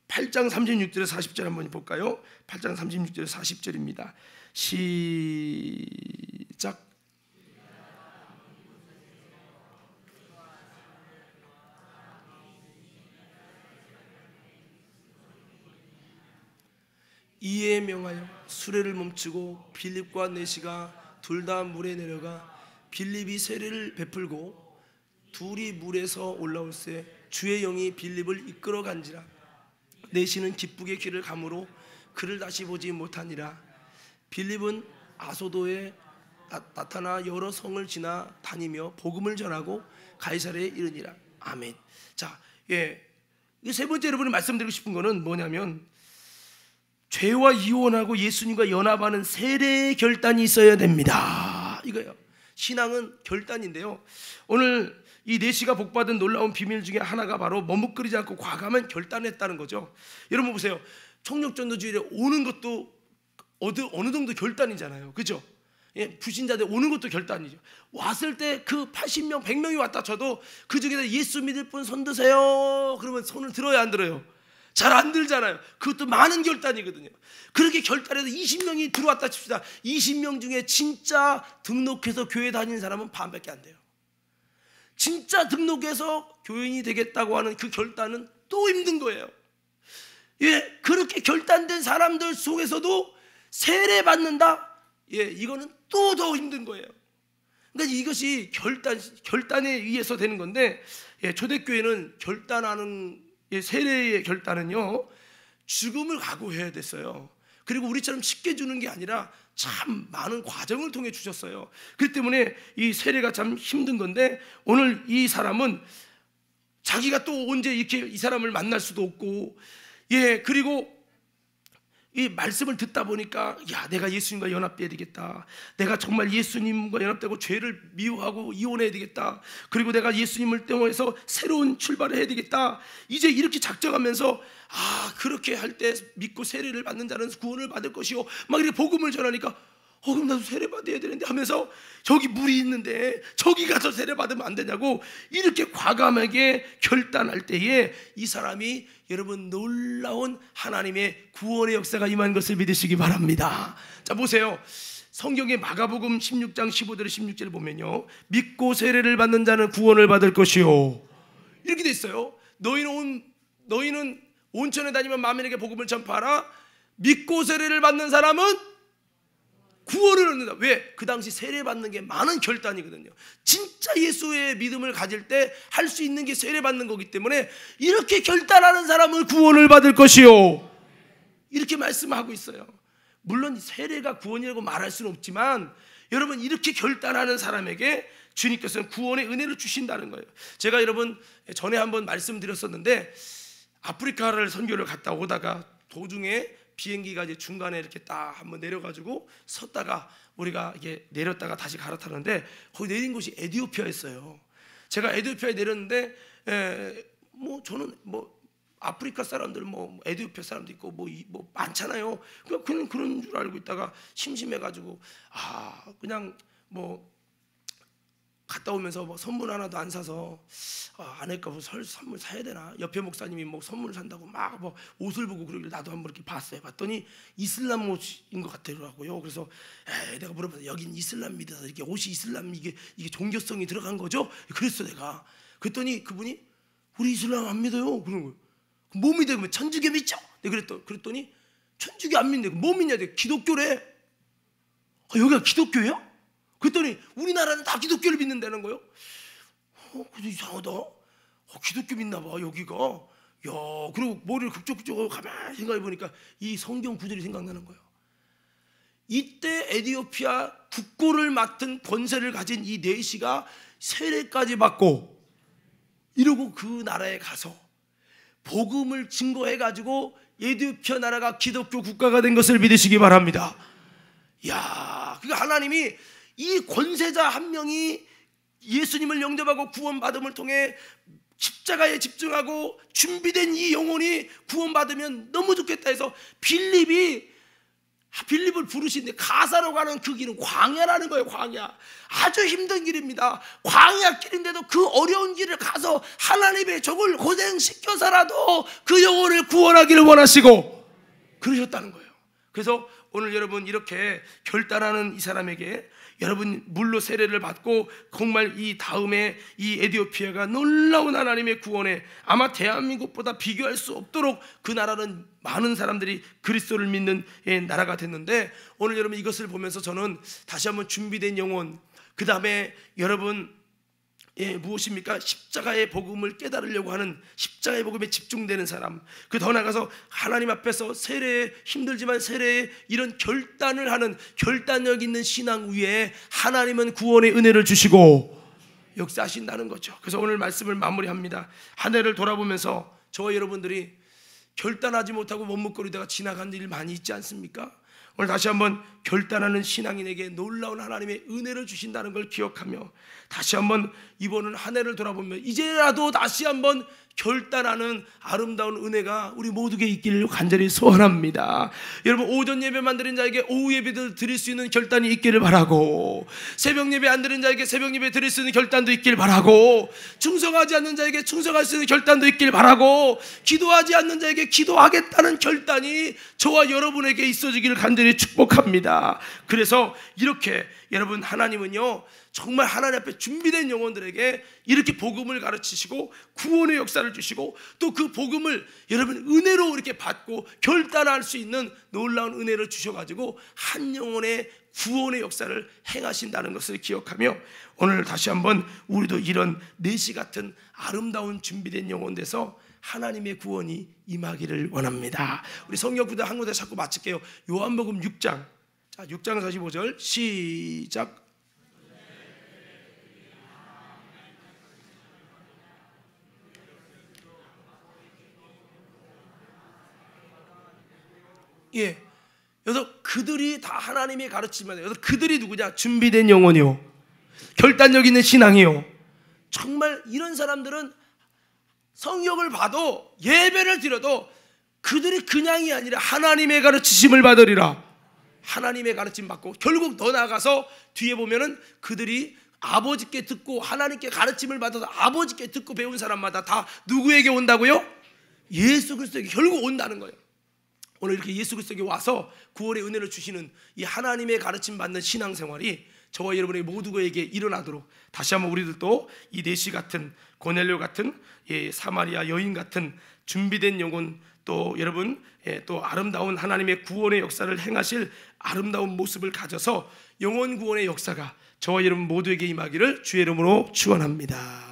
8장 36절에 40절 한번 볼까요? 8장 36절에 40절입니다. 시작. 이에 명하여 수레를 멈추고 빌립과 네시가 둘 다 물에 내려가 빌립이 세례를 베풀고 둘이 물에서 올라올새 주의 영이 빌립을 이끌어 간지라. 네시는 기쁘게 귀를 감으로 그를 다시 보지 못하니라. 빌립은 아소도에 나타나 여러 성을 지나 다니며 복음을 전하고 가이사랴에 이르니라. 아멘. 자, 이 세 번째 여러분이 말씀드리고 싶은 거는 뭐냐면, 죄와 이혼하고 예수님과 연합하는 세례의 결단이 있어야 됩니다. 이거예요. 신앙은 결단인데요. 오늘 이 내시가 복받은 놀라운 비밀 중에 하나가 바로 머뭇거리지 않고 과감한 결단했다는 거죠. 여러분 보세요. 청력전도주일에 오는 것도 어느 정도 결단이잖아요. 그죠? 불신자들 오는 것도 결단이죠. 왔을 때 그 80명, 100명이 왔다 쳐도 그 중에서 예수 믿을 분 손 드세요. 그러면 손을 들어야 안 들어요? 잘 안 들잖아요. 그것도 많은 결단이거든요. 그렇게 결단해서 20명이 들어왔다 칩시다. 20명 중에 진짜 등록해서 교회 다니는 사람은 반밖에 안 돼요. 진짜 등록해서 교인이 되겠다고 하는 그 결단은 또 힘든 거예요. 그렇게 결단된 사람들 속에서도 세례 받는다? 이거는 또 더 힘든 거예요. 그러니까 이것이 결단에 의해서 되는 건데, 초대교회는 결단하는 세례의 결단은요, 죽음을 각오해야 됐어요. 그리고 우리처럼 쉽게 주는 게 아니라 참 많은 과정을 통해 주셨어요. 그렇기 때문에 이 세례가 참 힘든 건데, 오늘 이 사람은 자기가 또 언제 이렇게 이 사람을 만날 수도 없고, 그리고 이 말씀을 듣다 보니까, 야, 내가 예수님과 연합돼야 되겠다. 내가 정말 예수님과 연합되고 죄를 미워하고 이혼해야 되겠다. 그리고 내가 예수님을 통해서 새로운 출발을 해야 되겠다. 이제 이렇게 작정하면서, 그렇게 할 때 믿고 세례를 받는 자는 구원을 받을 것이요, 막 이렇게 복음을 전하니까, 그럼 나도 세례 받아야 되는데 하면서, 저기 물이 있는데 저기 가서 세례 받으면 안 되냐고 이렇게 과감하게 결단할 때에 이 사람이, 여러분, 놀라운 하나님의 구원의 역사가 임한 것을 믿으시기 바랍니다. 자, 보세요. 성경의 마가복음 16장 15절 16절을 보면요, 믿고 세례를 받는 자는 구원을 받을 것이요, 이렇게 돼 있어요. 너희는 온천에 다니면 만민에게 복음을 전파하라. 믿고 세례를 받는 사람은 구원을 얻는다. 왜? 그 당시 세례 받는 게 많은 결단이거든요. 진짜 예수의 믿음을 가질 때 할 수 있는 게 세례 받는 거기 때문에, 이렇게 결단하는 사람은 구원을 받을 것이요, 이렇게 말씀하고 있어요. 물론 세례가 구원이라고 말할 수는 없지만, 여러분, 이렇게 결단하는 사람에게 주님께서는 구원의 은혜를 주신다는 거예요. 제가 여러분 전에 한번 말씀드렸었는데, 아프리카를 선교를 갔다 오다가 도중에 비행기가 이제 중간에 이렇게 딱 한번 내려가지고 섰다가 우리가 이게 내렸다가 다시 갈아타는데, 거기 내린 곳이 에티오피아였어요. 제가 에티오피아에 내렸는데, 저는 아프리카 사람들 에티오피아 사람도 있고 뭐 많잖아요. 그냥 그런 줄 알고 있다가 심심해가지고 그냥 갔다 오면서 선물 하나도 안 사서 아내가 선물 사야 되나? 옆에 목사님이 선물 산다고 막 옷을 보고 그러길래 나도 한번 이렇게 봤어요. 봤더니 이슬람 옷인 것 같더라고요. 그래서 내가 물어봤어요. 여긴 이슬람 믿어서 이렇게 옷이 이슬람 이게 종교성이 들어간 거죠? 그랬어 내가. 그랬더니 그분이 우리 이슬람 안 믿어요. 그런 거예요. 뭐 믿어요? 그러면 천주교 믿죠? 그랬더니 천주교 안 믿네. 뭐 믿냐? 기독교래. 여기가 기독교예요? 그랬더니 우리나라는 다 기독교를 믿는다는 거예요. 그래서 이상하다. 기독교 믿나 봐 여기가. 그리고 머리를 극적극적하고 가만히 생각해 보니까 이 성경 구절이 생각나는 거예요. 이때 에티오피아 국고를 맡은 권세를 가진 이 내시가 세례까지 받고, 이러고 그 나라에 가서 복음을 증거해 가지고 에티오피아 나라가 기독교 국가가 된 것을 믿으시기 바랍니다. 그러니까 하나님이 이 권세자 한 명이 예수님을 영접하고 구원받음을 통해 십자가에 집중하고 준비된 이 영혼이 구원받으면 너무 좋겠다 해서 빌립을 부르시는데, 가사로 가는 그 길은 광야라는 거예요. 광야, 아주 힘든 길입니다. 광야 길인데도 그 어려운 길을 가서 하나님의 종을 고생시켜서라도 그 영혼을 구원하기를 원하시고 그러셨다는 거예요. 그래서 오늘 여러분 이렇게 결단하는 이 사람에게 여러분 물로 세례를 받고, 정말 이 다음에 이 에티오피아가 놀라운 하나님의 구원에 아마 대한민국보다 비교할 수 없도록 그 나라는 많은 사람들이 그리스도를 믿는 나라가 됐는데, 오늘 여러분 이것을 보면서 저는 다시 한번 준비된 영혼, 그 다음에 여러분 무엇입니까? 십자가의 복음을 깨달으려고 하는, 십자가의 복음에 집중되는 사람, 그 더 나아가서 하나님 앞에서 세례, 힘들지만 세례에 이런 결단을 하는 결단력 있는 신앙 위에 하나님은 구원의 은혜를 주시고 역사하신다는 거죠. 그래서 오늘 말씀을 마무리합니다. 한 해를 돌아보면서 저와 여러분들이 결단하지 못하고 머뭇거리다가 지나간 일 많이 있지 않습니까? 오늘 다시 한번 결단하는 신앙인에게 놀라운 하나님의 은혜를 주신다는 걸 기억하며 다시 한번 이번은 한 해를 돌아보며 이제라도 다시 한번 결단하는 아름다운 은혜가 우리 모두에게 있기를 간절히 소원합니다. 여러분, 오전 예배만 드린 자에게 오후 예배도 드릴 수 있는 결단이 있기를 바라고, 새벽 예배 안 드린 자에게 새벽 예배 드릴 수 있는 결단도 있기를 바라고, 충성하지 않는 자에게 충성할 수 있는 결단도 있기를 바라고, 기도하지 않는 자에게 기도하겠다는 결단이 저와 여러분에게 있어지기를 간절히 축복합니다. 그래서 이렇게 여러분, 하나님은요 정말 하나님 앞에 준비된 영혼들에게 이렇게 복음을 가르치시고 구원의 역사를 주시고 또 그 복음을 여러분 은혜로 이렇게 받고 결단할 수 있는 놀라운 은혜를 주셔가지고 한 영혼의 구원의 역사를 행하신다는 것을 기억하며 오늘 다시 한번 우리도 이런 내시 같은 아름다운 준비된 영혼 돼서 하나님의 구원이 임하기를 원합니다. 우리 성경 구절 한 군데 자꾸 마칠게요. 요한복음 6장, 자 6장 45절 시작. 여기서 그들이 다 하나님의 가르침만 해요. 그들이 누구냐? 준비된 영혼이요, 결단력 있는 신앙이요. 정말 이런 사람들은 성경을 봐도 예배를 드려도 그들이 그냥이 아니라 하나님의 가르치심을 받으리라. 하나님의 가르침 받고 결국 더 나아가서 뒤에 보면은 그들이 아버지께 듣고 하나님께 가르침을 받아서 아버지께 듣고 배운 사람마다 다 누구에게 온다고요? 예수 그리스도에게 결국 온다는 거예요. 오늘 이렇게 예수 그리스도에게 와서 구원의 은혜를 주시는 이 하나님의 가르침 받는 신앙생활이 저와 여러분의 모두에게 일어나도록 다시 한번 우리들도 이 내시 같은 고넬료 같은 사마리아 여인 같은 준비된 영혼, 또 여러분 또 아름다운 하나님의 구원의 역사를 행하실 아름다운 모습을 가져서 영혼 구원의 역사가 저와 여러분 모두에게 임하기를 주의 이름으로 축원합니다.